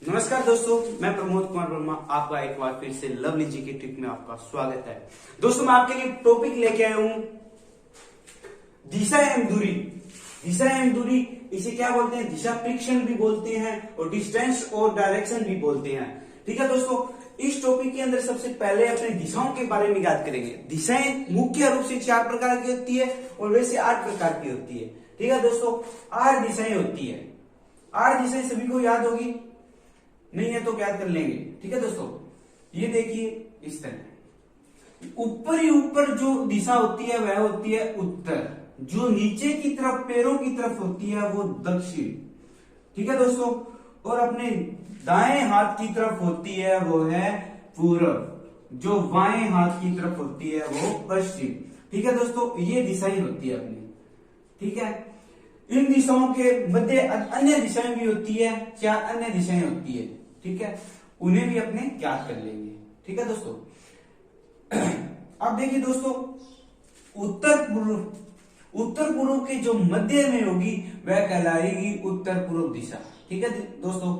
नमस्कार दोस्तों, मैं प्रमोद कुमार वर्मा आपका एक बार फिर से लवली जी के ट्रिप में आपका स्वागत है। दोस्तों, मैं आपके लिए टॉपिक लेके आया हूं दिशा एवं दूरी। दिशा एवं दूरी इसे क्या बोलते हैं? दिशा प्रेक्षण भी बोलते हैं और डिस्टेंस और डायरेक्शन भी बोलते हैं। ठीक है दोस्तों, इस टॉपिक के अंदर सबसे पहले अपने दिशाओं के बारे में याद करेंगे। दिशाएं मुख्य रूप से 4 प्रकार की होती है और वैसे 8 प्रकार की होती है। ठीक है दोस्तों, 8 दिशाएं होती है। 8 दिशाएं सभी को याद होगी, नहीं है तो याद कर लेंगे। ठीक है दोस्तों, ये देखिए इस तरह ऊपर ही ऊपर जो दिशा होती है वह होती है उत्तर, जो नीचे की तरफ पैरों की तरफ होती है वो दक्षिण। ठीक है दोस्तों, और अपने दाएं हाथ की तरफ होती है वो है पूर्व, जो बाएं हाथ की तरफ होती है वो पश्चिम। ठीक है दोस्तों, ये दिशाएं होती है अपनी। ठीक है, इन दिशाओं के मध्य अन्य दिशाएं भी होती है, 4 अन्य दिशाएं होती है। ठीक है, उन्हें भी अपने याद कर लेंगे। ठीक है दोस्तों, अब देखिए दोस्तों, उत्तर पूर्व के जो मध्य में होगी वह कहलाएगी उत्तर पूर्व दिशा। ठीक है दोस्तों,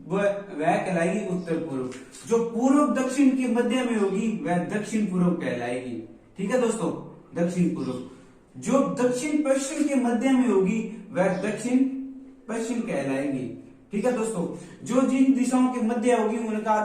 वह कहलाएगी उत्तर पूर्व। जो पूर्व दक्षिण के मध्य में होगी वह दक्षिण पूर्व कहलाएगी। ठीक है दोस्तों, दक्षिण पूर्व। जो दक्षिण पश्चिम के मध्य में होगी वह दक्षिण पश्चिम कहलाएगी। ठीक है दोस्तों, जो जिन दिशाओं के मध्य होगी उनका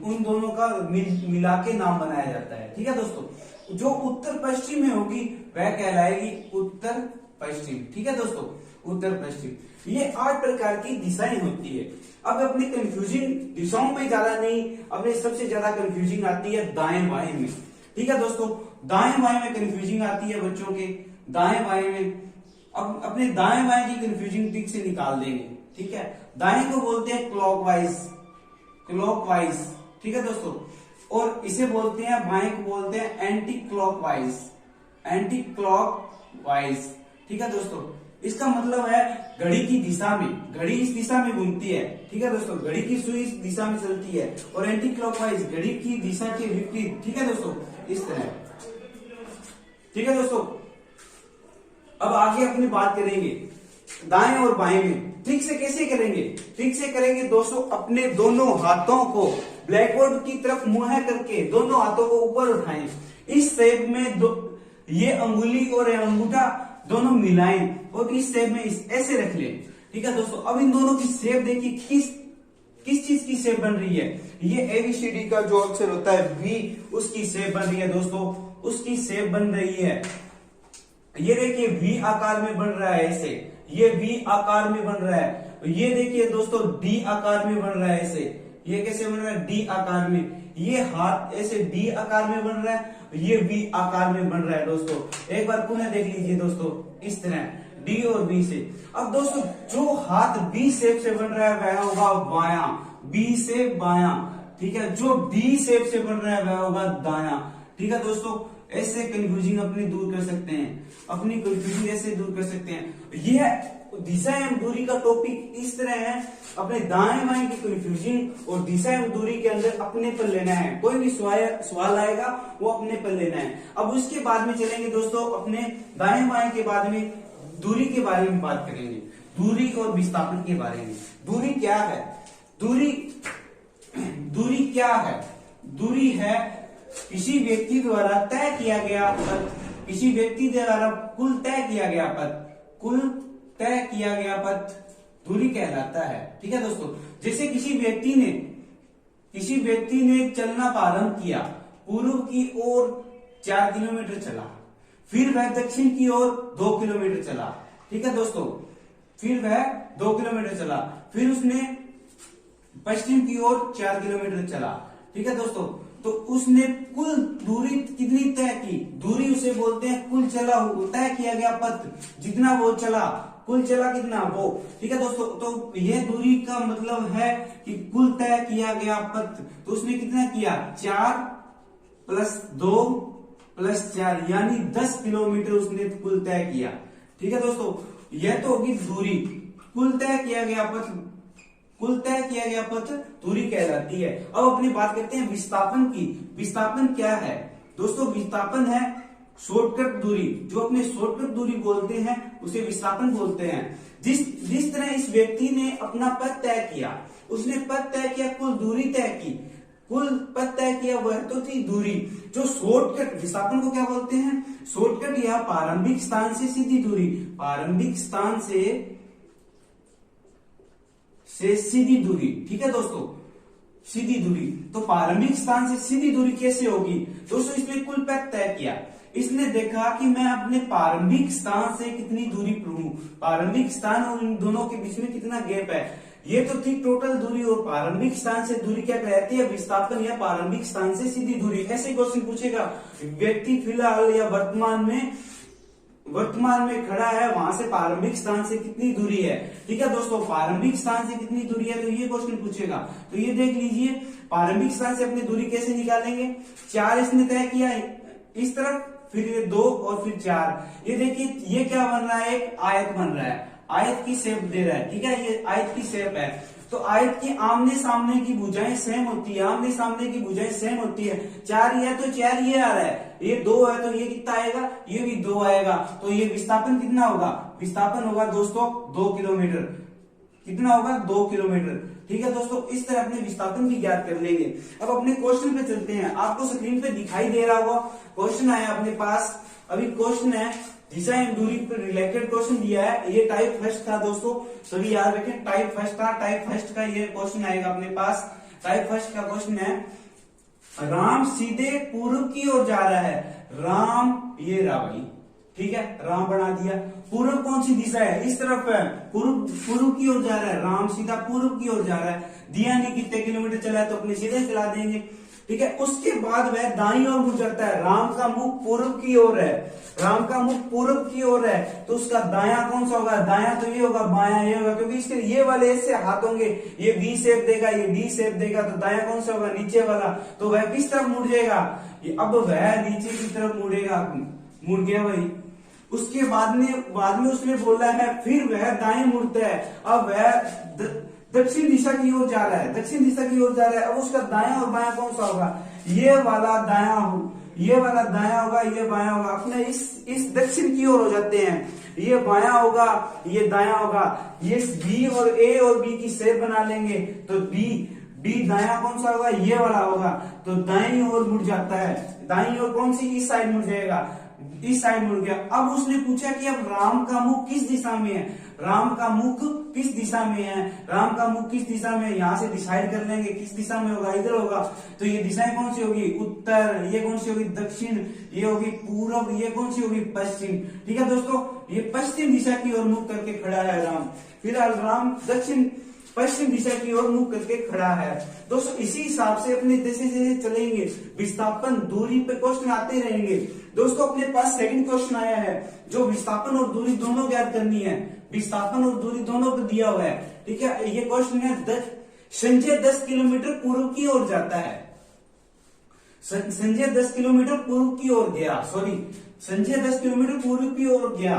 उन दोनों का मिला के नाम बनाया जाता है। ठीक है दोस्तों, जो उत्तर पश्चिम में होगी वह कहलाएगी उत्तर पश्चिम। ठीक है दोस्तों, उत्तर पश्चिम। ये 8 प्रकार की दिशाएं होती है। अब अपने कंफ्यूजिंग दिशाओं में ज्यादा नहीं, अपने सबसे ज्यादा कंफ्यूजिंग आती है दाएं बाएं में। ठीक है दोस्तों, दाएं बाएं में कंफ्यूजिंग आती है बच्चों के दाएं बाएं में। अब अपने दाएं बाएं की कंफ्यूजिंग ठीक से निकाल देंगे। ठीक है, दाएं को बोलते हैं क्लॉकवाइज, क्लॉकवाइज। ठीक है दोस्तों, और इसे बोलते हैं बाएं को बोलते हैं एंटी क्लॉकवाइज, एंटी क्लॉकवाइज। ठीक है दोस्तों, इसका मतलब है घड़ी की दिशा में, घड़ी इस दिशा में घूमती है। ठीक है दोस्तों, घड़ी की सुई इस दिशा में चलती है, और एंटी क्लॉकवाइज घड़ी की दिशा के विपरीत। ठीक है दोस्तों, इस तरह। ठीक है दोस्तों, अब आगे अपनी बात करेंगे दाएं और बाएं में। ठीक से कैसे करेंगे? ठीक से करेंगे दोस्तों, अपने दोनों हाथों को ब्लैक बोर्ड की तरफ मुंह करके दोनों हाथों को ऊपर उठाएं। इस शेप में ये अंगुली और अंगूठा दोनों मिलाएं और इस शेप में ऐसे रख लें। ठीक है दोस्तों, अब इन दोनों की शेप देखिए किस चीज की शेप बन रही है। ये ABCD का जो अक्षर होता है V, उसकी शेप बन रही है दोस्तों, उसकी शेप बन रही है। ये देखिए V आकार में बन रहा है ऐसे, ये V आकार में बन रहा है। ये देखिए दोस्तों D आकार में बन रहा है ऐसे। ये कैसे बन रहा है? D आकार में। ये हाथ ऐसे D आकार में बन रहा है, ये V आकार में बन रहा है दोस्तों। एक बार पुनः देख लीजिए दोस्तों, इस तरह D और B से। अब दोस्तों, जो हाथ B शेप से बन रहा है वह होगा बायां, B से बायां। ठीक है, जो D शेप से बन रहा है वह होगा दायां। ठीक है दोस्तों, ऐसे कंफ्यूजिंग अपनी दूर कर सकते हैं, अपनी कंफ्यूजिंग ऐसे दूर कर सकते हैं। यह दिशा एवं दूरी का टॉपिक इस तरह है, अपने दाएं बाएं की कंफ्यूजिंग और दिशा एवं दूरी के अंदर अपने पर लेना है। कोई भी सवाल आएगा वो अपने पर लेना है। अब उसके बाद में चलेंगे दोस्तों, अपने दाएं बाएं के बाद में दूरी के बारे में बात करेंगे, दूरी और विस्थापन के बारे में। दूरी क्या है? दूरी क्या है? दूरी है किसी व्यक्ति द्वारा तय किया गया पथ, किसी व्यक्ति द्वारा कुल तय किया गया पथ, कुल तय किया गया पथ दूरी कहलाता है। ठीक है दोस्तों, जैसे किसी व्यक्ति ने चलना प्रारंभ किया, पूर्व की ओर 4 किलोमीटर चला, फिर वह दक्षिण की ओर 2 किलोमीटर चला। ठीक है दोस्तों, फिर वह 2 किलोमीटर चला, फिर उसने पश्चिम की ओर 4 किलोमीटर चला। ठीक है दोस्तों, तो उसने कुल दूरी कितनी तय की? दूरी उसे बोलते हैं कुल चला, तय किया गया पथ, जितना वो चला, कुल चला कितना वो। ठीक है दोस्तों, तो यह दूरी का मतलब है कि कुल तय किया गया पथ। तो उसने कितना किया? 4 + 2 + 4 यानी 10 किलोमीटर उसने कुल तय किया। ठीक है दोस्तों, यह तो होगी दूरी। कुल तय किया गया पथ, कुल तय किया गया पथ दूरी कहलाती है। अब अपनी बात करते हैं विस्थापन की। विस्थापन क्या है दोस्तों? विस्थापन है शॉर्टकट दूरी, जो अपने शॉर्टकट दूरी बोलते हैं उसे विस्थापन बोलते हैं। जिस तरह इस व्यक्ति ने अपना पथ तय किया, उसने पथ तय किया, कुल दूरी तय की, कुल पथ तय किया, वह तो थी दूरी। जो शॉर्टकट, विस्थापन को क्या बोलते हैं? शॉर्टकट या प्रारंभिक स्थान से सीधी दूरी, प्रारंभिक स्थान से सीधी दूरी। ठीक है दोस्तों, सीधी दूरी। तो प्रारंभिक स्थान से सीधी दूरी कैसे होगी दोस्तों? इसने कुल पथ तय किया, इसने देखा कि मैं अपने प्रारंभिक स्थान से कितनी दूरी पर हूं, प्रारंभिक स्थान और इन दोनों के बीच में कितना गैप है। ये तो थी टोटल दूरी, और प्रारंभिक स्थान से दूरी क्या कहलाती है? विस्थापन या प्रारंभिक स्थान से सीधी दूरी। ऐसे क्वेश्चन पूछेगा, व्यक्ति फिलहाल या वर्तमान में खड़ा है, वहां से प्रारंभिक स्थान से कितनी दूरी है। ठीक है दोस्तों, प्रारंभिक स्थान से कितनी दूरी है, तो ये क्वेश्चन पूछेगा। तो ये देख लीजिए, प्रारंभिक स्थान से अपनी दूरी कैसे निकालेंगे? 4 इसने तय किया इस तरफ, फिर ये 2 और फिर 4। ये देखिए, ये क्या बन रहा है? एक आयत बन रहा है, आयत की शेप दे रहा है। ठीक है, ये आयत की शेप है। तो आयत की आमने सामने की भुजाएं सेम होती है, आमने सामने की भुजाएं सेम होती है। 4 ये है तो 4 ये आ रहा है, ये 2 है तो ये कितना आएगा? ये भी 2 आएगा। तो ये विस्थापन कितना होगा? विस्थापन होगा दोस्तों 2 किलोमीटर। कितना होगा? 2 किलोमीटर। ठीक है दोस्तों, इस तरह अपने विस्थापन भी ज्ञात कर लेंगे। अब अपने क्वेश्चन पे चलते हैं। आपको स्क्रीन पे दिखाई दे रहा होगा, क्वेश्चन आया अपने पास। अभी क्वेश्चन है दिशा एवं दूरी पर रिलेटेड क्वेश्चन दिया है। ये टाइप फर्स्ट था दोस्तों, सभी याद रखें, टाइप फर्स्ट था। टाइप फर्स्ट का ये क्वेश्चन आएगा अपने पास। टाइप फर्स्ट का क्वेश्चन है, राम सीधे पूर्व की ओर जा रहा है। राम, ये रहा भाई, ठीक है, राम बना दिया। पूर्व कौन सी दिशा है? इस तरफ है, पूर्व की ओर जा रहा है। राम सीधा पूर्व की ओर जा रहा है। दिया नहीं कितने किलोमीटर चला है, तो अपने सीधे चला देंगे। ठीक है, उसके बाद वह दाईं ओर मुड़ जाता है। राम का मुख पूर्व की ओर है, राम का मुख पूर्व की ओर है, तो उसका दाया कौन सा होगा? दाया तो ये होगा, बाया ये होगा, क्योंकि इसके ये वाले ऐसे हाथ होंगे, ये वी शेप देगा, ये डी शेप देगा, तो दाया कौन सा होगा? नीचे वाला। तो वह किस तरफ मुड़ जाएगा? अब वह नीचे की तरफ मुड़ेगा। मुड़ गया भाई। उसके बाद में उसने बोला है, फिर वह दाएं मुड़ता है। अब वह दक्षिण दिशा की ओर जा रहा है, दक्षिण दिशा की ओर जा रहा है। अब उसका दायां और बायां कौन सा होगा? ये वाला दायां हो, ये वाला दायां होगा, ये बायां होगा। अपने इस दक्षिण की ओर हो जाते हैं। ये बायां होगा, ये दायां होगा। ये बी और ए और बी की शेप बना लेंगे, तो बी दायां कौन सा होगा? ये वाला होगा। तो दाईं ओर मुड़ जाता है। दाईं ओर कौन सी? इस साइड मुड़ जाएगा, इस साइड मुड़ गया। अब उसने पूछा कि अब राम का मुख किस दिशा में है? राम का मुख किस दिशा में है? राम का मुख किस दिशा में है? यहां से डिसाइड कर लेंगे किस दिशा में होगा। इधर होगा, तो ये दिशाएं कौन सी होगी? उत्तर। ये कौन सी होगी? दक्षिण। ये होगी पूर्व। ये कौन सी होगी? पश्चिम। ठीक है दोस्तों, ये पश्चिम दिशा की ओर मुख करके खड़ा है राम। फिलहाल राम पश्चिम दिशा की ओर मुख करके खड़ा है। दोस्तों, इसी हिसाब से अपने जैसे जैसे चलेंगे, विस्थापन दूरी पे क्वेश्चन आते रहेंगे। दोस्तों, अपने पास सेकंड क्वेश्चन आया है, जो विस्थापन और दूरी दोनों ज्ञात करनी है। विस्थापन और दूरी दोनों पे दिया हुआ है। ठीक है, ये क्वेश्चन है, संजय 10 किलोमीटर पूर्व की ओर जाता है। संजय 10 किलोमीटर पूर्व की ओर गया। सॉरी, संजय 10 किलोमीटर पूर्व की ओर गया।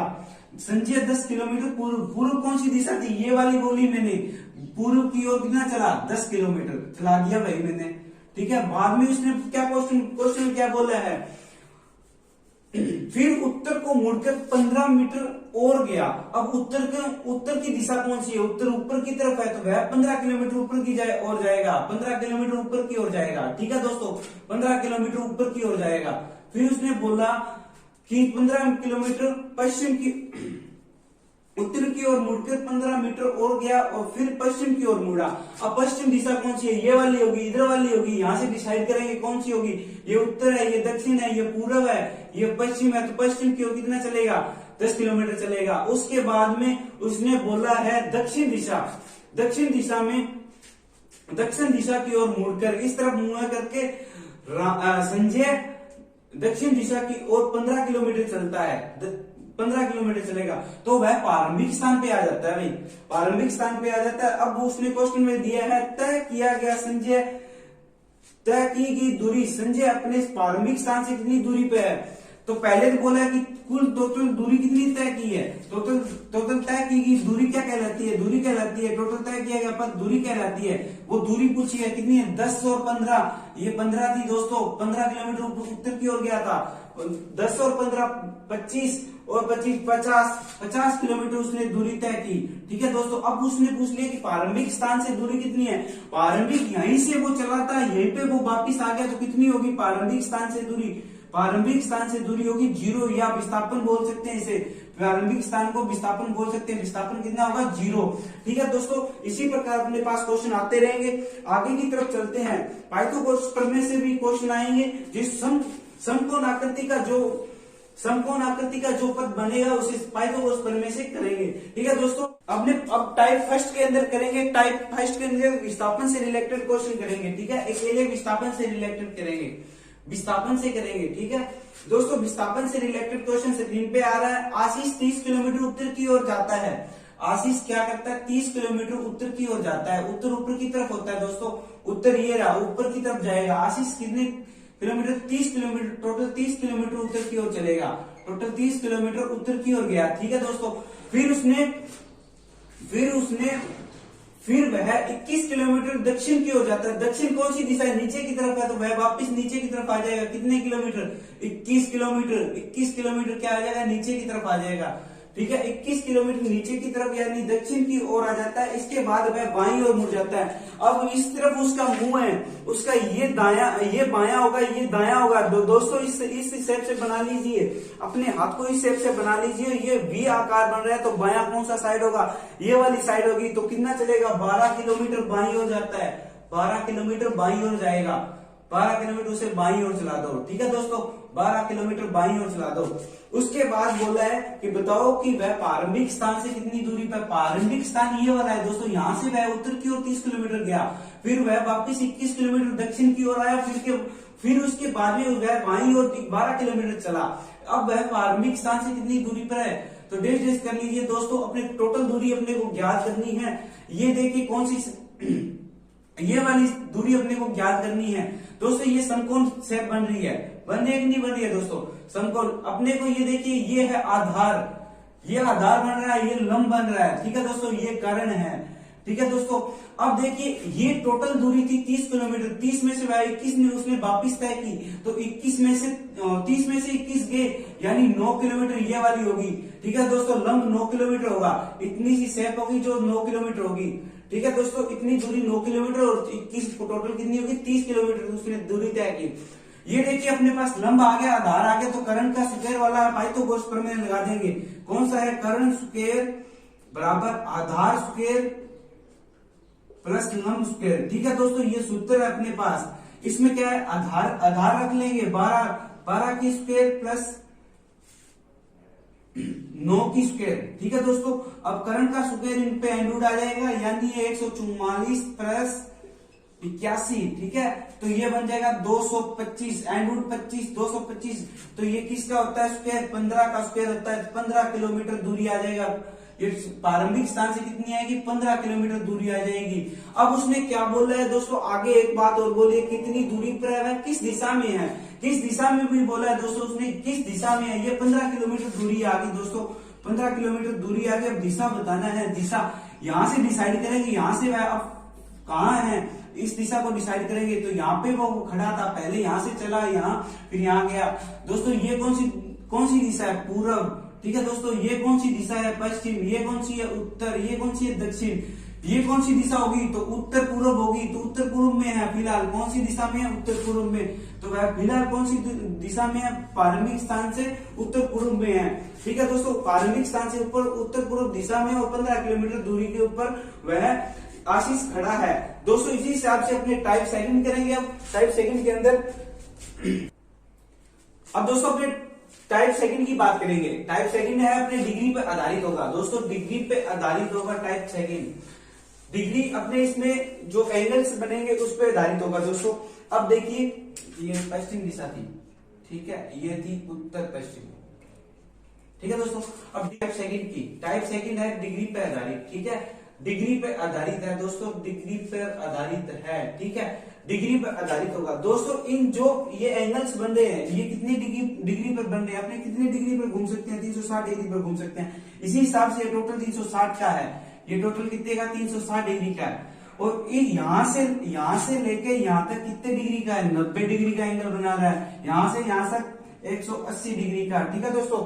संजय 10 किलोमीटर पूर्व कौन सी दिशा थी? ये वाली बोली मैंने। पूर्व की ओर कितना चला? 10 किलोमीटर चला दिया भाई मैंने। ठीक है, बाद में उसने क्या क्वेश्चन क्या बोला है? फिर उत्तर को मुड़कर 15 मीटर और गया। अब उत्तर की दिशा कौन सी है? उत्तर ऊपर की तरफ है, तो वह 15 किलोमीटर ऊपर की और जाएगा। 15 किलोमीटर ऊपर की ओर जाएगा। ठीक है दोस्तों, 15 किलोमीटर ऊपर की ओर जाएगा। फिर उसने बोला कि 15 किलोमीटर पश्चिम की उत्तर की ओर मुड़कर 15 मीटर और गया, और फिर पश्चिम की ओर मुड़ा। अब पश्चिम दिशा कौन सी है? ये वाली होगी, इधर वाली होगी। यहां से डिसाइड करेंगे कौन सी होगी। ये उत्तर है, ये दक्षिण है, ये पूर्व है, ये पश्चिम है। तो पश्चिम की ओर कितना चलेगा? 10 किलोमीटर चलेगा। उसके बाद में उसने बोला है दक्षिण दिशा। दक्षिण दिशा की ओर मुड़कर, इस तरफ मुड़ करके संजय दक्षिण दिशा की ओर 15 किलोमीटर चलता है। 15 किलोमीटर चलेगा, तो वह प्रारंभिक स्थान पे आ जाता है भाई। प्रारंभिक स्थान पे आ जाता है। अब उसने क्वेश्चन में दिया है, तय की गई दूरी। संजय अपने प्रारंभिक स्थान से कितनी दूरी पे है? तो पहले तो बोला कि कुल टोटल दूरी कितनी तय की है? टोटल तय की गई दूरी क्या कहलाती है? दूरी कहलाती है। टोटल तय किया गया पथ दूरी कहलाती है। वो दूरी पूछी है कितनी है? 10 और 15। ये 15 थी दोस्तों। 15 किलोमीटर उत्तर की ओर गया था। 10 और 15 25 और 25 50 किलोमीटर उसने दूरी तय की। ठीक है दोस्तों, अब उसने पूछ लिया कि प्रारंभिक स्थान से दूरी कितनी है। प्रारंभिक यहीं से वो चला था, यहीं पे वो वापिस आ गया, तो कितनी होगी प्रारंभिक स्थान से दूरी। प्रारंभिक स्थान से दूरी होगी 0, या विस्थापन बोल सकते हैं इसे, प्रारंभिक स्थान को विस्थापन बोल सकते हैं। विस्थापन कितना होगा 0। ठीक है दोस्तों, इसी प्रकार अपने पास क्वेश्चन आते रहेंगे। आगे की तरफ चलते हैं, पाइथागोरस प्रमेय से भी क्वेश्चन आएंगे। जिस समकोण आकृति का जो पद बनेगा उसे पाइथागोरस प्रमेय से करेंगे। ठीक है दोस्तों, अब टाइप फर्स्ट के अंदर करेंगे। टाइप फर्स्ट के अंदर विस्थापन से रिलेटेड क्वेश्चन करेंगे। ठीक है, अकेले विस्थापन से रिलेटेड करेंगे, विस्थापन से करेंगे। ठीक है दोस्तों, विस्थापन से रिलेटेड क्वेश्चन स्क्रीन पे आ रहा है। आशीष 30 किलोमीटर उत्तर की ओर जाता है। आशीष क्या करता है, 30 किलोमीटर उत्तर की ओर जाता है। उत्तर ऊपर की तरफ होता है दोस्तों, उत्तर ये रहा, ऊपर की तरफ जाएगा। आशीष कितने किलोमीटर, 30 किलोमीटर, टोटल 30 किलोमीटर उत्तर की ओर चलेगा। टोटल 30 किलोमीटर उत्तर की ओर गया। ठीक है दोस्तों, फिर वह 21 किलोमीटर दक्षिण की ओर जाता है। दक्षिण कौन सी दिशा है, नीचे की तरफ है, तो वह वापस नीचे की तरफ आ जाएगा। कितने किलोमीटर, 21 किलोमीटर। 21 किलोमीटर क्या आ जाएगा, नीचे की तरफ आ जाएगा। ठीक है, 21 किलोमीटर नीचे की तरफ यानी दक्षिण की ओर आ जाता है। इसके बाद वह बाईं ओर मुड़ जाता है। अब इस तरफ उसका मुंह है, उसका ये बायां होगा, ये दायां होगा। दोस्तों इस शेप से बना लीजिए, अपने हाथ को इस शेप से बना लीजिए। ये वी आकार बन रहा है, तो बायां कौन सा साइड होगा, ये वाली साइड होगी। तो कितना चलेगा, 12 किलोमीटर बाईं ओर जाता है। 12 किलोमीटर बाईं ओर जाएगा। 12 किलोमीटर उसे बाईं ओर चला दो। ठीक है दोस्तों, 12 किलोमीटर बाईं ओर चला दो। उसके बाद बोला है कि बताओ कि वह प्रारंभिक स्थान से कितनी दूरी पर। प्रारंभिक स्थान ये वाला है दोस्तों, यहां से वह उत्तर की ओर 30 किलोमीटर गया, फिर वह वापस 21 किलोमीटर दक्षिण की ओर आया, फिर उसके बाद में वह बाईं ओर 12 किलोमीटर चला। अब वह प्रारंभिक स्थान से कितनी दूरी पर है, तो डेश कर लीजिए दोस्तों। अपने टोटल दूरी अपने को ज्ञात करनी है। ये देखिए कौन सी, ये वाली दूरी अपने को ज्ञात करनी है दोस्तों। ये समकोण शेप बन रही है, बन रही है कि नहीं बन रही है दोस्तों, समकोण। अपने को ये देखिए, ये है आधार, ये आधार बन रहा है, ये लंब बन रहा है। ठीक है दोस्तों, ये कर्ण है। ठीक है दोस्तों, अब देखिए ये टोटल दूरी थी 30 किलोमीटर। 30 में से 21 ने उसने वापिस तय की, तो 21 में से 30 में से 21 गए, यानी 9 किलोमीटर ये वाली होगी। ठीक है दोस्तों, लंब 9 किलोमीटर होगा। इतनी सी शेप होगी जो 9 किलोमीटर होगी। ठीक है दोस्तों, इतनी दूरी 9 किलोमीटर और 21 टोटल कितनी होगी, 30 किलोमीटर उसने दूरी तय की। ये देखिए अपने पास लंब आ गया, आधार आ गया, तो कर्ण का स्क्वायर वाला पाइथागोरस प्रमेय लगा देंगे। कौन सा है, कर्ण स्क्वायर बराबर आधार स्क्वायर प्लस लंब स्क्वायर। ठीक है दोस्तों, ये सूत्र है अपने पास। इसमें क्या है, आधार रख लेंगे 12 की स्क्वायर प्लस 9 की स्क्वायर। ठीक है दोस्तों, अब कर्ण का स्क्वायर इन पे एंड रूट आ जाएगा, यानी 144 प्लस 81। ठीक है, तो ये बन जाएगा 225, एंड रूट 25, 225। तो ये किसका होता है स्क्वायर, 15 का स्क्वायर होता है। 15 किलोमीटर दूरी आ जाएगा। ये प्रारंभिक स्थान से कितनी आएगी, 15 किलोमीटर दूरी आ जाएगी। अब उसने क्या बोला है दोस्तों, आगे एक बात और बोली, कितनी दूरी पर है, वह किस दिशा में है। किस दिशा में भी बोला है दोस्तों उसने, किस दिशा में है। ये 15 किलोमीटर दूरी आ गई दोस्तों, 15 किलोमीटर दूरी आ गई। अब दिशा बताना है, दिशा यहां से डिसाइड करेंगे, यहां से वह अब कहाँ है, इस दिशा को डिसाइड करेंगे। तो यहाँ पे वो खड़ा था, पहले यहाँ से चला, यहाँ फिर यहाँ गया। दोस्तों ये कौन सी दिशा है, पूरब। ठीक है दोस्तों, ये कौन सी दिशा है, पश्चिम। ये कौन सी है, उत्तर। ये कौन सी है, दक्षिण। ये कौन सी दिशा होगी, तो उत्तर पूर्व होगी। तो उत्तर पूर्व में है फिलहाल, कौन सी दिशा में है, उत्तर पूर्व में। तो वह फिलहाल कौन सी दिशा में है, प्रारंभिक स्थान से उत्तर पूर्व में है। ठीक है दोस्तों, प्रारंभिक स्थान से ऊपर उत्तर पूर्व दिशा में और 15 किलोमीटर दूरी के ऊपर वह आशीष खड़ा है। दोस्तों इसी हिसाब से अपने टाइप सेकंड करेंगे। अब टाइप सेकंड के अंदर अब दोस्तों अपने टाइप सेकंड की बात करेंगे। टाइप सेकंड है अपने डिग्री पर आधारित होगा दोस्तों, डिग्री पे आधारित होगा टाइप सेकंड। डिग्री अपने इसमें जो एंगल्स बनेंगे उस पर आधारित होगा दोस्तों। अब देखिए ये पश्चिम दिशा थी, ठीक है, ये थी उत्तर पश्चिम। ठीक है दोस्तों, अब टाइप सेकंड है डिग्री पे आधारित। ठीक है, डिग्री पे आधारित है दोस्तों, डिग्री पर आधारित है। ठीक है, डिग्री पर आधारित होगा दोस्तों। इन जो ये एंगल्स बन रहे हैं, ये कितनी डिग्री पर बन रहे हैं, अपने कितने डिग्री पर घूम सकते हैं, 360 डिग्री पर घूम सकते हैं। इसी हिसाब से टोटल 360 का है, ये टोटल कितने का, 360 डिग्री का है। और यहां से लेके यहां तक कितने डिग्री का है, 90 डिग्री का एंगल बना रहा है। यहां से यहां तक 180 डिग्री का, ठीक है दोस्तों।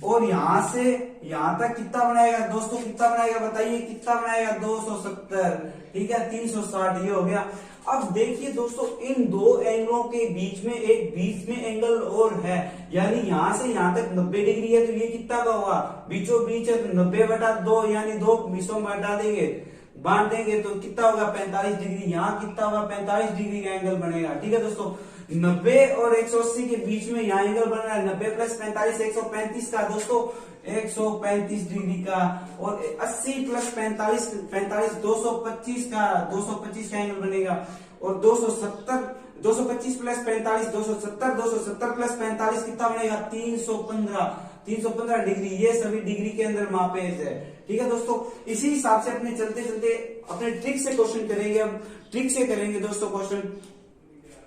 और यहां से यहां तक कितना बनाएगा दोस्तों, कितना बनाएगा बताइए, कितना बनाएगा 270, ठीक है, 360 ये हो गया। अब देखिए दोस्तों, इन दो एंगलों के बीच में एक बीच में एंगल और है, यानी यहां से यहां तक 90 डिग्री है, तो ये कितना का होगा, बीचों बीच है, तो 90/2 यानी 2 हिस्सों में बांट देंगे, बांट देंगे तो कितना होगा 45 डिग्री। यहाँ कितना होगा 45 डिग्री का एंगल बनेगा, ठीक है दोस्तों। 90 और 180 के बीच में यहाँ एंगल बन रहा है 90 + 45 135 का दोस्तों, 135 डिग्री का। और 80 + 45 45 225 का, 225 का एंगल बनेगा। और 270 225 + 45 270 270 + 45 कितना बनेगा 315 डिग्री। ये सभी डिग्री के अंदर मापेज है, ठीक है दोस्तों। इसी हिसाब से अपने चलते चलते अपने ट्रिक से क्वेश्चन करेंगे। अब ट्रिक से करेंगे दोस्तों क्वेश्चन।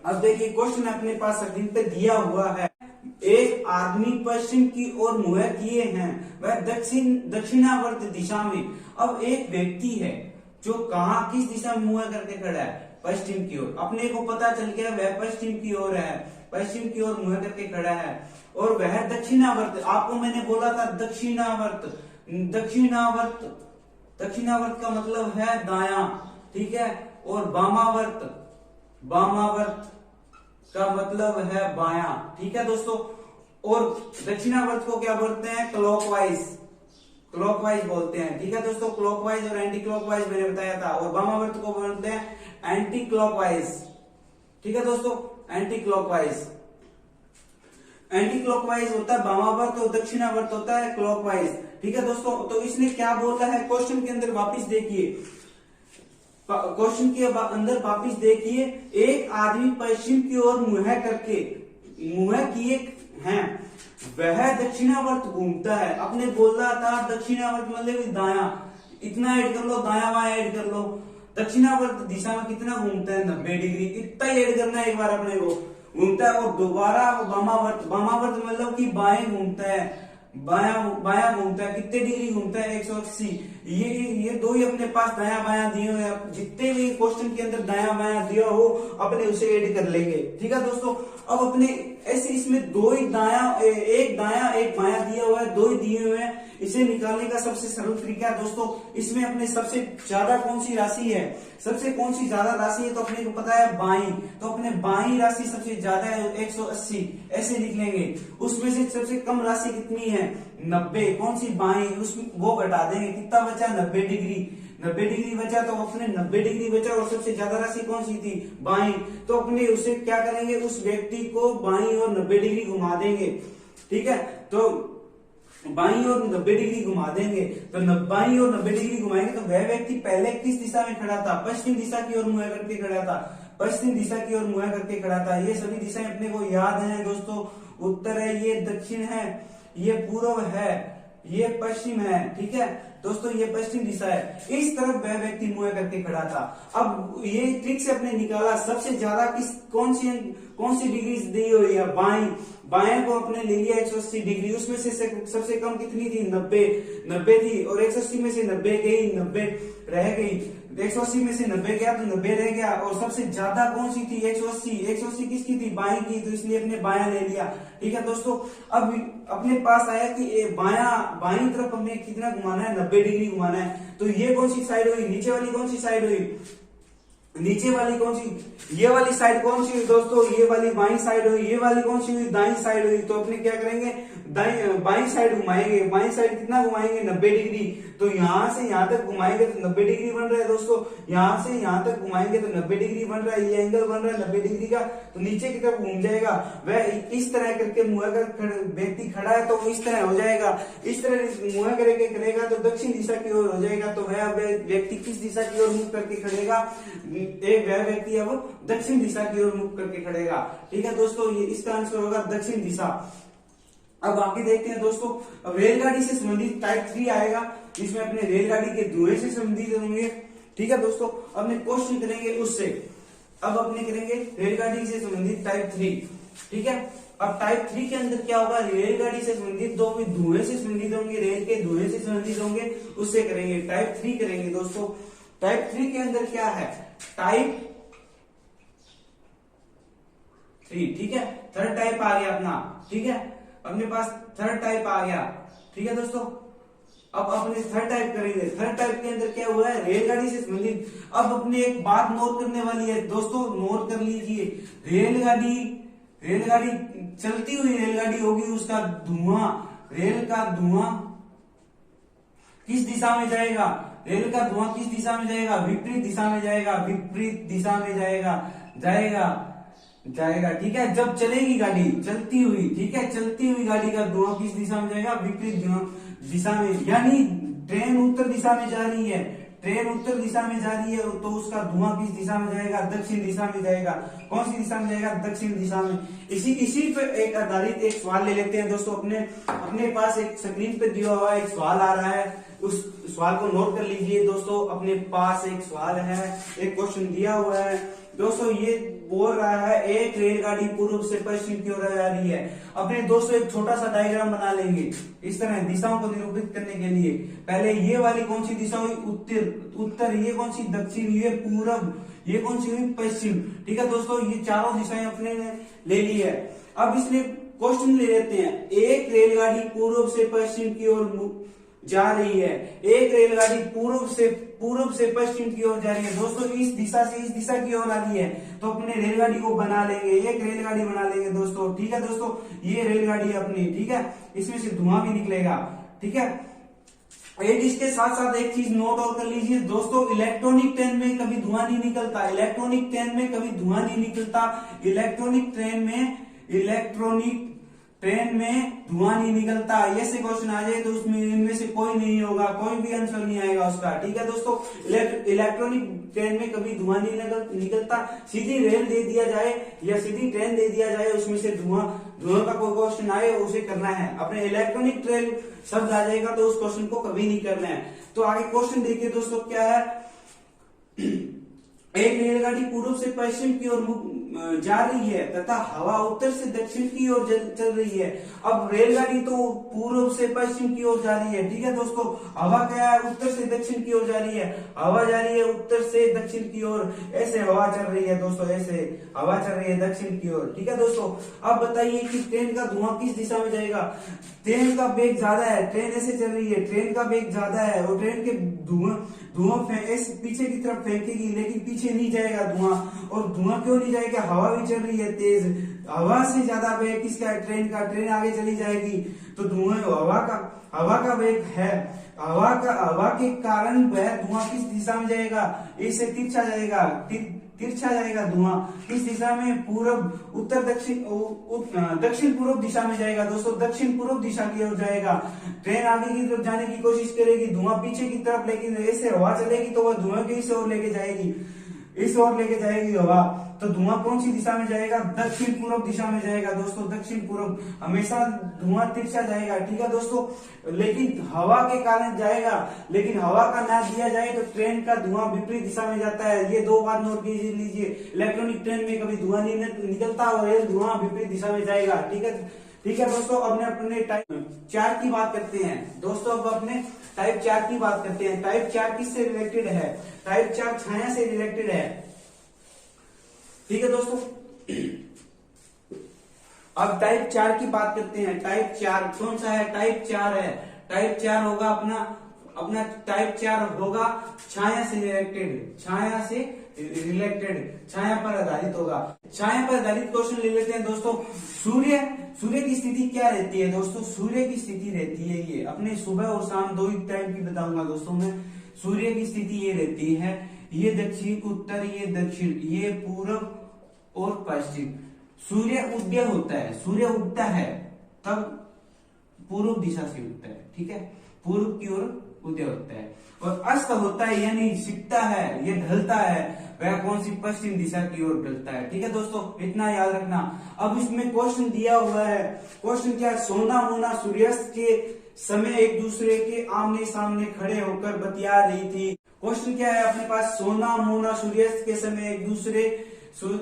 अब देखिए क्वेश्चन अपने पास स्क्रीन पे दिया हुआ है। एक आदमी पश्चिम की ओर मुंह किए हैं, वह दक्षिणावर्त दिशा में। अब एक व्यक्ति है जो कहा किस दिशा में मुंह करके खड़ा है, पश्चिम की ओर। अपने को पता चल गया वह पश्चिम की ओर है, पश्चिम की ओर मुंह करके खड़ा है। और वह दक्षिणावर्त, आपको मैंने बोला था दक्षिणावर्त, दक्षिणावर्त, दक्षिणावर्त का मतलब है दायां, ठीक है। और वामावर्त, वामावर्त का मतलब है बायां, ठीक है दोस्तों। और दक्षिणावर्त को क्या बोलते हैं, क्लॉकवाइज, क्लॉकवाइज बोलते हैं, ठीक है दोस्तों। क्लॉकवाइज और एंटी क्लॉकवाइज मैंने बताया था। और वामावर्त को बोलते हैं एंटी क्लॉकवाइज, ठीक है दोस्तों, एंटी क्लॉकवाइज। एंटी क्लॉकवाइज होता है वामावर्त और दक्षिणावर्त होता है क्लॉकवाइज, ठीक है दोस्तों। तो इसने क्या बोला है क्वेश्चन के अंदर, वापिस देखिए क्वेश्चन के अंदर, वापिस देखिए। एक आदमी पश्चिम की ओर मुंह करके, मुंह किए हैं, वह दक्षिणावर्त घूमता है। अपने बोल रहा था दक्षिणावर्त मतलब दायां, इतना ऐड कर लो, दायां बायां ऐड कर लो। दक्षिणावर्त दिशा में कितना घूमता है 90 डिग्री, इतना ही ऐड करना है एक बार अपने को, घूमता है। और दोबारा वामावर्त, वामावर्त मतलब कि बाएं घूमता है, बायां घूमता है, कितने डिग्री घूमता है 180। ये दो ही अपने पास दायां बायां दिए हुए हैं। जितने भी क्वेश्चन के अंदर दायां बायां दिया हो अपने उसे ऐड कर लेंगे, ठीक है दोस्तों। अब अपने ऐसे इसमें दो ही दायां, एक दायां एक बायां दिया हुआ है, दो ही दिए हुए हैं। इसे निकालने का सबसे सरल तरीका है दोस्तों, इसमें अपने सबसे ज्यादा कौन सी राशि है, सबसे कौन सी ज्यादा राशि है, तो अपने को पता है बाई, तो अपने बाई राशि सबसे ज्यादा है 180, ऐसे लिख लेंगे। उसमें से सबसे कम राशि कितनी है 90, कौन सी बाई, उसमें वो घटा देंगे, कितना बचा 90 डिग्री, 90 डिग्री बचा। तो अपने 90 डिग्री बचा और सबसे ज्यादा राशि कौन सी थी बाई, तो अपने उसे क्या करेंगे, उस व्यक्ति को बाई और 90 डिग्री घुमा देंगे, ठीक है। तो बाई और 90 डिग्री घुमा देंगे, तो बाई और 90 डिग्री घुमाएंगे तो वह व्यक्ति पहले किस दिशा में खड़ा था, पश्चिम दिशा की ओर मुंह करके खड़ा था, पश्चिम दिशा की ओर मुंह करके खड़ा था। ये सभी दिशाएं अपने को याद है दोस्तों, उत्तर है, ये दक्षिण है, ये पूर्व है, ये पश्चिम है, ठीक है दोस्तों, ये पश्चिम दिशा है। इस तरफ वह व्यक्ति मुंह करके खड़ा था। अब ये ट्रिक से अपने निकाला सबसे ज्यादा कौन सी डिग्री दी हुई है, बाई, बाएं को अपने ले लिया 180 डिग्री, उसमें से सबसे कम कितनी थी 90 थी। और 180 में से 90 गई, 90 रह गई, 180 में से 90 गया तो 90 रह गया। और सबसे ज्यादा कौन सी थी 180 किसकी थी, बाएं की, तो इसलिए अपने बायां ले लिया, ठीक है दोस्तों। अब अपने पास आया कि बाईं तरफ हमने कितना घुमाना है 90 डिग्री घुमाना है। तो ये कौन सी साइड हुई, नीचे वाली कौन सी साइड हुई, नीचे वाली कौन सी, ये वाली साइड कौन सी हुई दोस्तों, ये वाली बाईं साइड हुई। ये वाली कौन सी हुई, दाईं साइड हुई। तो अपने क्या करेंगे, बाईं साइड घुमाएंगे। बाईं साइड कितना घुमाएंगे 90 डिग्री। तो यहां से यहां तक घुमाएंगे तो 90 डिग्री बन रहा है दोस्तों, यहां से यहां तक घुमाएंगे तो 90 डिग्री बन रहा है, ये एंगल बन रहा है 90 डिग्री का। तो नीचे की तरफ घूम जाएगा, वह इस तरह करके मुंह कर व्यक्ति खड़ा है तो इस तरह हो जाएगा, इस तरह मुंह करके करेगा तो दक्षिण दिशा की ओर हो जाएगा। तो वह व्यक्ति किस दिशा की ओर मुख करके खड़ेगा, वह व्यक्ति अब दक्षिण दिशा की ओर मुख करके खड़ेगा, ठीक है दोस्तों। ये इसका आंसर होगा दक्षिण दिशा। अब आगे देखते हैं दोस्तों, अब रेलगाड़ी से संबंधित टाइप 3 आएगा, इसमें अपने रेलगाड़ी के धुएं से संबंधित होंगे, ठीक है दोस्तों। अपने क्वेश्चन करेंगे उससे। अब अपने करेंगे रेलगाड़ी से संबंधित टाइप 3, ठीक है। अब टाइप 3 के अंदर क्या होगा, रेलगाड़ी से संबंधित दो धुएं से संबंधित होंगे, रेल के धुएं से संबंधित होंगे, उससे करेंगे टाइप 3 करेंगे दोस्तों। टाइप 3 के अंदर क्या है, टाइप 3, ठीक है। थर्ड टाइप आ गया अपना, ठीक है, अपने पास थर्ड टाइप आ गया, ठीक है दोस्तों। अब अपने थर्ड टाइप करेंगे। थर्ड टाइप के अंदर क्या हुआ है, रेलगाड़ी से संबंधित। अब अपने एक बात नोट करने वाली है दोस्तों, नोट कर लीजिए। रेलगाड़ी चलती हुई रेलगाड़ी होगी, उसका धुआं, रेल का धुआं किस दिशा में जाएगा, रेल का धुआं किस दिशा में जाएगा, विपरीत दिशा में जाएगा, विपरीत दिशा में जाएगा, ठीक है। जब चलेगी गाड़ी चलती हुई, ठीक है, चलती हुई गाड़ी का धुआं किस दिशा में जाएगा, विपरीत दिशा में, यानी ट्रेन उत्तर दिशा में जा रही है, ट्रेन उत्तर दिशा में जा रही है, तो उसका धुआं किस दिशा में जाएगा, दक्षिण दिशा में जाएगा। कौन सी दिशा में जाएगा, दक्षिण दिशा में। इसी पे एक आधारित एक सवाल ले लेते हैं दोस्तों। अपने पास एक स्क्रीन पे दिया हुआ एक सवाल आ रहा है, उस सवाल को नोट कर लीजिए दोस्तों। अपने पास एक सवाल है, एक क्वेश्चन दिया हुआ है दोस्तों। ये बोल रहा है एक रेलगाड़ी पूर्व से पश्चिम की ओर जा रही है। अपने दोस्तों एक छोटा सा डायग्राम बना लेंगे इस तरह, दिशाओं को निरूपित करने के लिए। पहले ये वाली कौन सी दिशा हुई, उत्तर, ये कौन सी दक्षिण, ये पूरब, ये कौन सी हुई पश्चिम, ठीक है दोस्तों। ये चारों दिशाएं अपने ने ले ली है। अब इसलिए क्वेश्चन ले लेते हैं, एक रेलगाड़ी पूर्व से पश्चिम की ओर जा रही है, एक रेलगाड़ी पूर्व से पश्चिम की ओर जा रही है दोस्तों, इस दिशा से इस दिशा की ओर आ रही है, तो अपने रेलगाड़ी को बना लेंगे, एक रेलगाड़ी बना लेंगे दोस्तों, ठीक है दोस्तों। ये रेलगाड़ी अपनी, ठीक है, इसमें से धुआं भी निकलेगा, ठीक है। एक इसके साथ साथ एक चीज नोट और कर लीजिए दोस्तों, इलेक्ट्रॉनिक ट्रेन में कभी धुआं नहीं निकलता, इलेक्ट्रॉनिक ट्रेन में कभी धुआं नहीं निकलता, इलेक्ट्रॉनिक ट्रेन में धुआं नहीं निकलता। ऐसे क्वेश्चन आ जाए तो उसमें इनमें से कोई नहीं होगा, कोई भी आंसर नहीं आएगा उसका, ठीक है दोस्तों। इलेक्ट्रॉनिक ट्रेन में कभी धुआं नहीं निकलता। सीधी रेल दे दिया जाए या सीधी ट्रेन दे दिया जाए, उसमें से धुआं का कोई क्वेश्चन आए उसे करना है। अपने इलेक्ट्रॉनिक ट्रेन शब्द आ जाएगा तो उस क्वेश्चन को कभी नहीं करना है। तो आगे क्वेश्चन देखिए दोस्तों, क्या है, एक रेलगाड़ी पूर्व से पश्चिम की ओर जा रही है तथा हवा उत्तर से दक्षिण की ओर चल रही है। अब रेलगाड़ी तो पूर्व से पश्चिम की ओर जा रही है, ठीक है दोस्तों। हवा क्या है, उत्तर से दक्षिण की ओर जा रही है, हवा जा रही है उत्तर से दक्षिण की ओर, ऐसे हवा चल रही है दोस्तों, ऐसे हवा चल रही है दक्षिण की ओर, ठीक है दोस्तों। अब बताइए कि ट्रेन का धुआं किस दिशा में जाएगा। ट्रेन का वेग ज्यादा है, ट्रेन ऐसे चल रही है, ट्रेन का वेग ज्यादा है और ट्रेन के धुआं पीछे की तरफ फेंकेगी, लेकिन पीछे नहीं जाएगा धुआं। और धुआं क्यों नहीं जाएगा, हवा भी चल रही है तेज, हवा से ज्यादा वेग किसका है, ट्रेन का, ट्रेन आगे चली जाएगी तो धुआं, हवा का वेग है, हवा के कारण वह धुआं किस दिशा में जाएगा, इससे तिरछा जाएगा धुआं, किस दिशा में, पूरब, उत्तर, दक्षिण पूर्व दिशा में जाएगा दोस्तों, दक्षिण पूर्व दिशा की ओर जाएगा। ट्रेन आगे की तरफ जाने की कोशिश करेगी, धुआं पीछे की तरफ, लेकिन ऐसे हवा चलेगी तो वह धुआं की इस ओर लेके जाएगी, इस ओर लेके जाएगी हवा, तो धुआं कौन सी दिशा में जाएगा, दक्षिण पूर्व दिशा में जाएगा दोस्तों। दक्षिण पूर्व हमेशा धुआं तिरछा जाएगा, ठीक है दोस्तों, लेकिन हवा के कारण जाएगा। लेकिन हवा का ना दिया जाए तो ट्रेन का धुआं विपरीत दिशा में जाता है। ये दो बात नोट कीजिए लीजिए, इलेक्ट्रॉनिक ट्रेन में कभी धुआं नहीं निकलता और ये धुआं विपरीत दिशा में जाएगा, ठीक है दोस्तों। अपने टाइप 4 की बात करते हैं दोस्तों, अब अपने टाइप 4 की बात करते हैं। टाइप 4 किससे रिलेटेड है, टाइप 4 छाया से रिलेटेड है, ठीक है दोस्तों। अब टाइप 4 की बात करते हैं। टाइप 4 कौन सा है, टाइप 4 है। टाइप 4 होगा अपना टाइप 4 होगा छाया से रिलेटेड, छाया पर आधारित होगा। छाया पर आधारित क्वेश्चन ले लेते हैं दोस्तों। सूर्य की स्थिति क्या रहती है दोस्तों, सूर्य की स्थिति रहती है, ये अपने सुबह और शाम दो ही टाइम की बताऊंगा दोस्तों मैं। सूर्य की स्थिति ये रहती है, ये दक्षिण, उत्तर, ये दक्षिण, ये पूर्व और पश्चिम। सूर्य उदय होता है, सूर्य उगता है तब पूर्व दिशा से उगता है, ठीक है, पूर्व की ओर उदय होता है। और अस्त होता है यानी छिपता है, ये ढलता है, वह कौन सी, पश्चिम दिशा की ओर ढलता है, ठीक है दोस्तों, इतना याद रखना। अब इसमें क्वेश्चन दिया हुआ है, क्वेश्चन क्या है, सोना मोना सूर्यास्त के समय एक दूसरे के आमने सामने खड़े होकर बतिया रही थी। क्वेश्चन क्या है अपने पास, सोना मोना सूर्यास्त के समय एक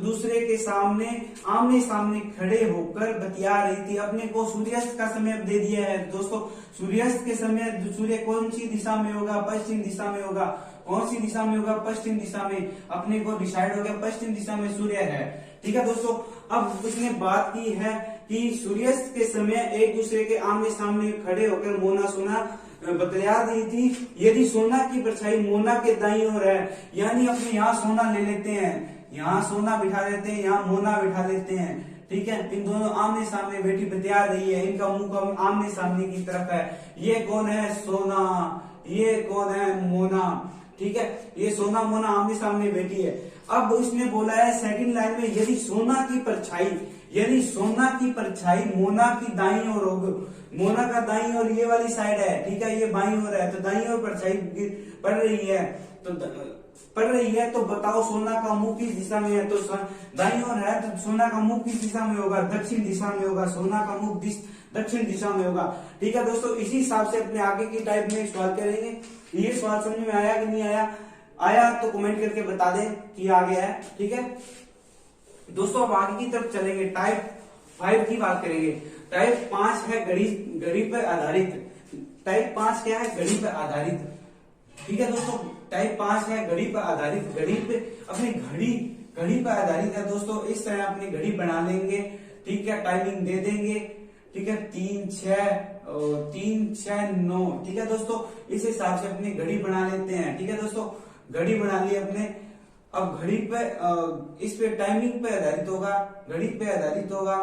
दूसरे के सामने आमने सामने खड़े होकर बतिया रही थी। अपने को सूर्यास्त का समय दे दिया है दोस्तों। सूर्यास्त के समय सूर्य कौन सी दिशा में होगा, पश्चिम दिशा में होगा। कौन सी दिशा में होगा, पश्चिम दिशा में। अपने को डिसाइड हो गया पश्चिम दिशा में सूर्य है, ठीक है दोस्तों। अब उसने बात की है कि सूर्यास्त के समय एक दूसरे के आमने सामने खड़े होकर मोना सोना बतला दी थी। यदि सोना की परछाई मोना के दाईं ओर है, यानी अपने यहाँ सोना ले लेते हैं, यहाँ सोना बिठा लेते हैं, यहाँ मोना बिठा लेते हैं, ठीक है। इन दोनों आमने सामने बैठी बतिया रही है, इनका मुंह आमने सामने की तरफ है। ये कौन है, सोना, ये कौन है, मोना, ठीक है। ये सोना मोना आमने सामने बैठी है। अब उसने बोला है सेकंड लाइन में, यदि सोना की परछाई मोना की दाईं ओर होगी, मोना का दाईं ओर ये वाली साइड है, ठीक है, ये बाईं ओर है, तो दाईं ओर परछाई पड़ रही है, तो बताओ सोना का मुंह किस दिशा में है। तो दाईं ओर है तो सोना का मुंह किस दिशा में होगा, दक्षिण दिशा में होगा। सोना का मुंह दक्षिण दिशा में होगा, ठीक है दोस्तों। इसी हिसाब से अपने आगे की टाइप में सवाल करेंगे। ये सवाल समझ में आया कि नहीं आया तो कमेंट करके बता दें कि आ गया है, ठीक है दोस्तों। अब आगे की तरफ चलेंगे, टाइप 5 की बात करेंगे। टाइप 5 है घड़ी पर आधारित। टाइप 5 क्या है, घड़ी पर आधारित, ठीक है दोस्तों। टाइप 5 है घड़ी पर आधारित। घड़ी पे अपनी घड़ी पर आधारित है दोस्तों। इस तरह अपनी घड़ी बना लेंगे, ठीक है, टाइमिंग दे देंगे, ठीक है, 3, 6, 9, ठीक है दोस्तों। इस हिसाब से अपनी घड़ी बना लेते हैं, ठीक है दोस्तों। घड़ी बना ली अपने। अब घड़ी पे इस पे टाइमिंग पे आधारित होगा, घड़ी पे आधारित होगा।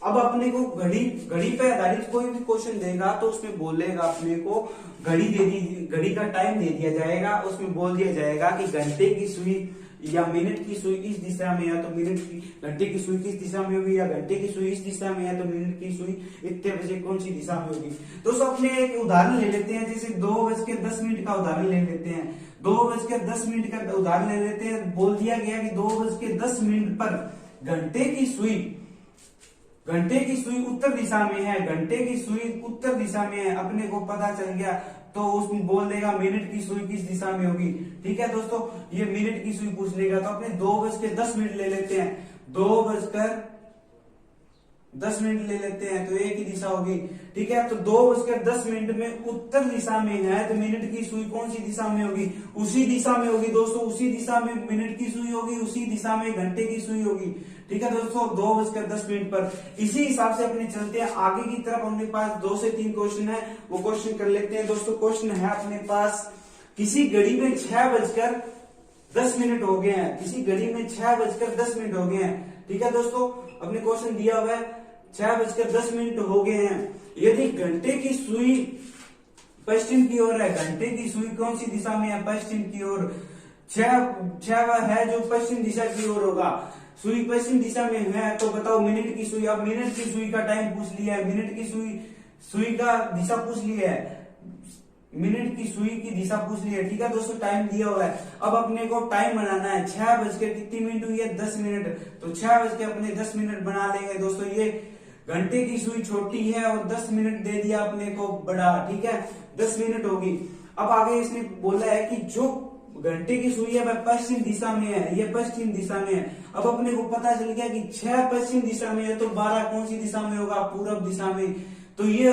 अब अपने को घड़ी पे आधारित कोई भी क्वेश्चन देगा तो उसमें बोलेगा अपने को घड़ी का टाइम दे दिया जाएगा। उसमें बोल दिया जाएगा कि घंटे की सुई या मिनट की सुई इस दिशा में है तो घंटे की सुई किस दिशा में होगी, या घंटे की सुई इस दिशा में है तो मिनट की सुई इतने बजे कौन सी दिशा में होगी। दोस्तों अपने एक उदाहरण ले लेते हैं, जैसे 2:10 का उदाहरण ले लेते हैं। 2:10 का उदाहरण ले लेते हैं। बोल दिया गया कि 2:10 पर घंटे की सुई उत्तर दिशा में है, घंटे की सुई उत्तर दिशा में है। अपने को पता चल गया तो उसमें बोल देगा मिनट की सुई किस दिशा में होगी, ठीक है दोस्तों। ये मिनट की सुई पूछ लेगा तो अपने 2:10 ले लेते हैं। 2:10 ले लेते हैं तो एक ही दिशा होगी, ठीक है। तो 2:10 में उत्तर दिशा में है तो मिनट की सुई कौन सी दिशा में होगी, उसी दिशा में होगी दोस्तों। उसी दिशा में मिनट की सुई होगी, उसी दिशा में घंटे की सुई होगी, ठीक है दोस्तों। 2:10 पर इसी हिसाब से अपने चलते हैं आगे की तरफ। अपने पास 2 से 3 क्वेश्चन है, वो क्वेश्चन कर लेते हैं दोस्तों। क्वेश्चन है अपने पास, किसी घड़ी में 6:10 हो गए हैं, किसी घड़ी में 6:10 हो गए हैं, ठीक है दोस्तों। अपने क्वेश्चन दिया हुआ है 6:10 हो गए हैं। यदि घंटे की सुई पश्चिम की ओर है, घंटे की सुई कौन सी दिशा में है, पश्चिम की ओर। 6 है जो पश्चिम दिशा की ओर होगा, सुई पश्चिम दिशा में है तो बताओ मिनट की सुई। अब मिनट की सुई का टाइम पूछ लिया है, मिनट की सुई का दिशा पूछ लिया है, मिनट की सुई की दिशा पूछ ली है, ठीक है दोस्तों। टाइम दिया हुआ है। अब अपने को टाइम बनाना है। 6 कितनी मिनट हुई है, 10 मिनट। तो 6 अपने 10 मिनट बना लेंगे दोस्तों। ये घंटे की सुई छोटी है और 10 मिनट दे दिया अपने को बड़ा, ठीक है, 10 मिनट होगी। अब आगे इसने बोला है कि जो घंटे की सुई है वह पश्चिम दिशा में है, ये पश्चिम दिशा में है। अब अपने को पता चल गया कि 6 पश्चिम दिशा में है तो 12 कौन सी दिशा में होगा, पूर्व दिशा में। तो ये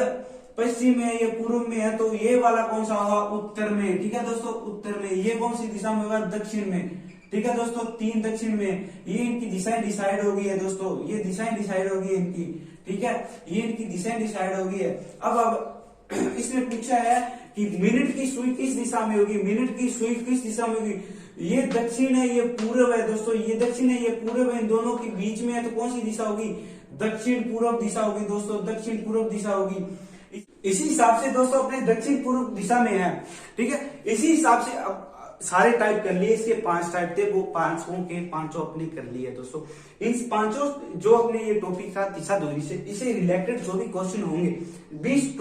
पश्चिम में है, ये पूर्व में है, तो ये वाला कौन सा होगा, उत्तर में, ठीक है दोस्तों, उत्तर में। ये कौन सी दिशा में होगा, दक्षिण में, ठीक है दोस्तों। 3 दक्षिण में। ये इनकी दिशाएं डिसाइड हो गई है दोस्तों, ये दिशाएं डिसाइड हो गई है इनकी, ठीक है, ये इनकी दिशाएं डिसाइड हो गई है। अब इसने पूछा है कि मिनट की सुई किस दिशा में होगी, मिनट की सुई किस दिशा में होगी। ये दक्षिण है, ये पूर्व है दोस्तों, ये दक्षिण है, ये पूर्व है, इन दोनों के बीच में है तो कौन सी दिशा होगी, दक्षिण पूर्व दिशा होगी दोस्तों, दक्षिण पूर्व दिशा होगी। इसी हिसाब से दोस्तों अपने दक्षिण पूर्व दिशा में है, ठीक है। इसी हिसाब से अब सारे टाइप कर लिए, इसके 5 टाइप थे, वो 5 के 5 अपने कर लिए दोस्तों। इन 5 जो अपने ये टॉपिक था दिशा दूरी से, इसे रिलेटेड जो भी क्वेश्चन होंगे 20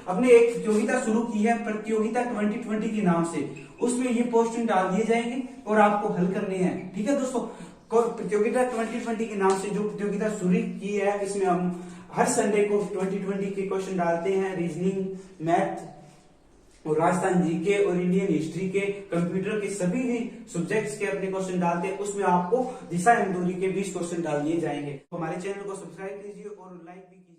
अपने एक प्रतियोगिता शुरू की है, प्रतियोगिता 2020 के नाम से। उसमें ये क्वेश्चन डाल दिए जाएंगे और आपको हल करने हैं, ठीक है दोस्तों। प्रतियोगिता 2020 के नाम से जो प्रतियोगिता शुरू की है, इसमें हम हर संडे को 2020 के क्वेश्चन डालते हैं। रीजनिंग, मैथ और राजस्थान जीके और इंडियन हिस्ट्री के, कंप्यूटर के सभी भी सब्जेक्ट्स के अपने क्वेश्चन डालते हैं। उसमें आपको दिशा एवं दूरी के 20 क्वेश्चन डाल दिए जाएंगे। हमारे चैनल को सब्सक्राइब कीजिए और लाइक भी कीजिए।